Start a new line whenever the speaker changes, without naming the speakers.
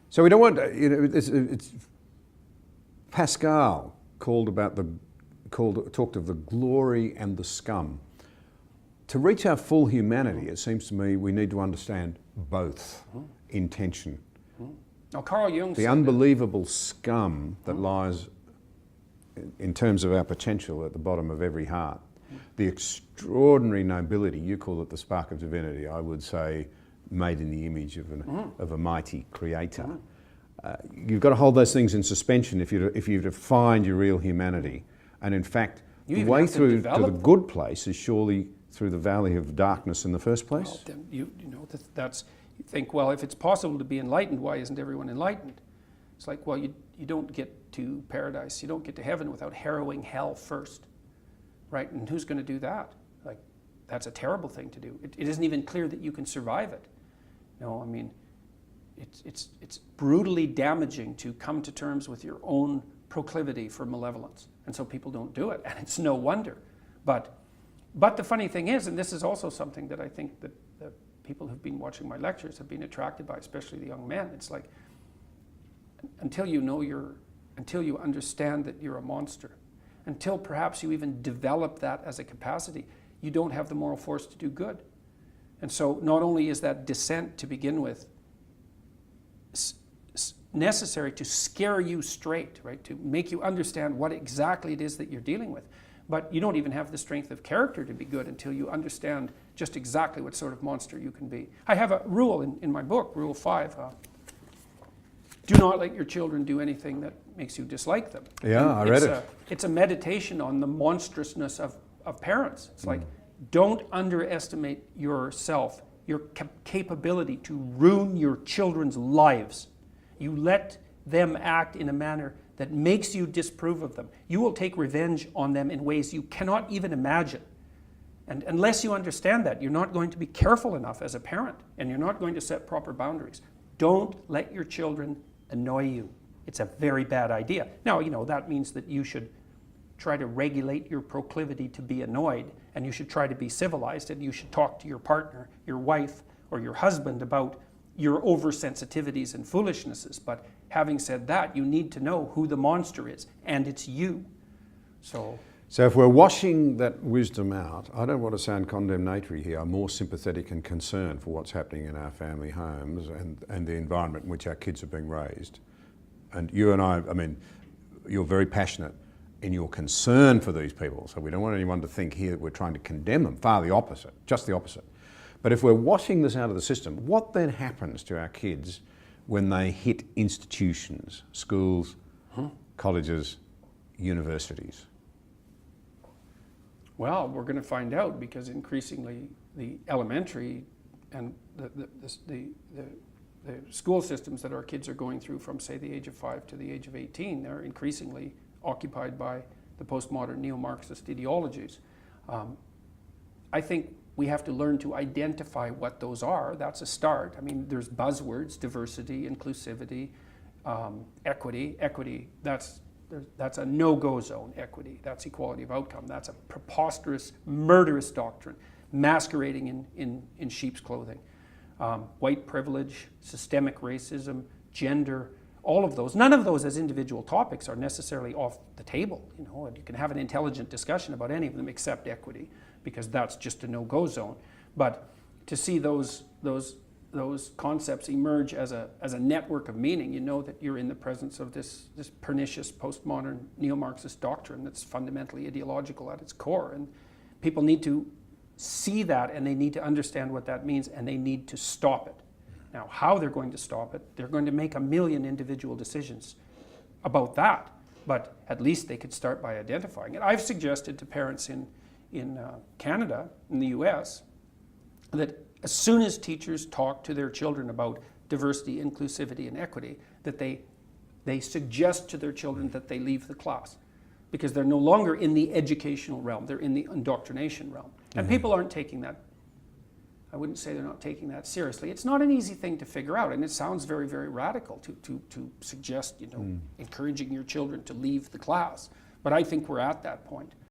So we don't want, it's Pascal talked of the glory and the scum. To reach our full humanity, it seems to me we need to understand both in tension.
Now, Carl Jung
The
said
unbelievable scum that lies in terms of our potential at the bottom of every heart. The extraordinary nobility, you call it the spark of divinity, I would say made in the image of a mighty creator. You've got to hold those things in suspension if you're to find your real humanity. And in fact, the way through to the good place is surely through the valley of darkness in the first place.
Well, then you think, well, if it's possible to be enlightened, why isn't everyone enlightened? It's like, well, you don't get to paradise, you don't get to heaven without harrowing hell first, right? And who's going to do that? Like, that's a terrible thing to do. It isn't even clear that you can survive it. No, I mean, it's brutally damaging to come to terms with your own proclivity for malevolence, and so people don't do it, and it's no wonder. But the funny thing is, and this is also something that I think that people who've been watching my lectures have been attracted by, especially the young men. It's like, until you understand that you're a monster, until perhaps you even develop that as a capacity, you don't have the moral force to do good. And so not only is that descent to begin with necessary to scare you straight, right, to make you understand what exactly it is that you're dealing with, but you don't even have the strength of character to be good until you understand just exactly what sort of monster you can be. I have a rule in my book, Rule 5. Do not let your children do anything that makes you dislike them.
Yeah, I read it.
It's a meditation on the monstrousness of parents. It's like, don't underestimate yourself, your capability to ruin your children's lives. You let them act in a manner that makes you disapprove of them. You will take revenge on them in ways you cannot even imagine. And unless you understand that, you're not going to be careful enough as a parent, and you're not going to set proper boundaries. Don't let your children annoy you. It's a very bad idea. Now, that means that you should try to regulate your proclivity to be annoyed, and you should try to be civilized, and you should talk to your partner, your wife, or your husband about your oversensitivities and foolishnesses. But having said that, you need to know who the monster is, and it's you. So
if we're washing that wisdom out, I don't want to sound condemnatory here, I'm more sympathetic and concerned for what's happening in our family homes and the environment in which our kids are being raised. And you and I mean, you're very passionate in your concern for these people, so we don't want anyone to think here that we're trying to condemn them, far the opposite, just the opposite. But if we're washing this out of the system, what then happens to our kids when they hit institutions, schools, colleges, universities?
Well, we're going to find out, because increasingly the elementary and the school systems that our kids are going through from, say, the age of 5 to the age of 18, they're increasingly occupied by the postmodern neo-Marxist ideologies. I think we have to learn to identify what those are. That's a start. I mean, there's buzzwords: diversity, inclusivity, equity. Equity, that's a no-go zone. Equity, that's equality of outcome. That's a preposterous, murderous doctrine masquerading in sheep's clothing. White privilege, systemic racism, gender, all of those. None of those as individual topics are necessarily off the table. And you can have an intelligent discussion about any of them except equity, because that's just a no-go zone. But to see those concepts emerge as a network of meaning, you know that you're in the presence of this pernicious postmodern neo-Marxist doctrine that's fundamentally ideological at its core. And people need to see that, and they need to understand what that means, and they need to stop it. Now, how they're going to stop it, they're going to make a million individual decisions about that, but at least they could start by identifying it. I've suggested to parents in Canada, in the US, that as soon as teachers talk to their children about diversity, inclusivity, and equity, that they suggest to their children that they leave the class, because they're no longer in the educational realm, they're in the indoctrination realm. And people aren't taking that, I wouldn't say they're not taking that seriously. It's not an easy thing to figure out, and it sounds very, very radical to suggest, encouraging your children to leave the class. But I think we're at that point.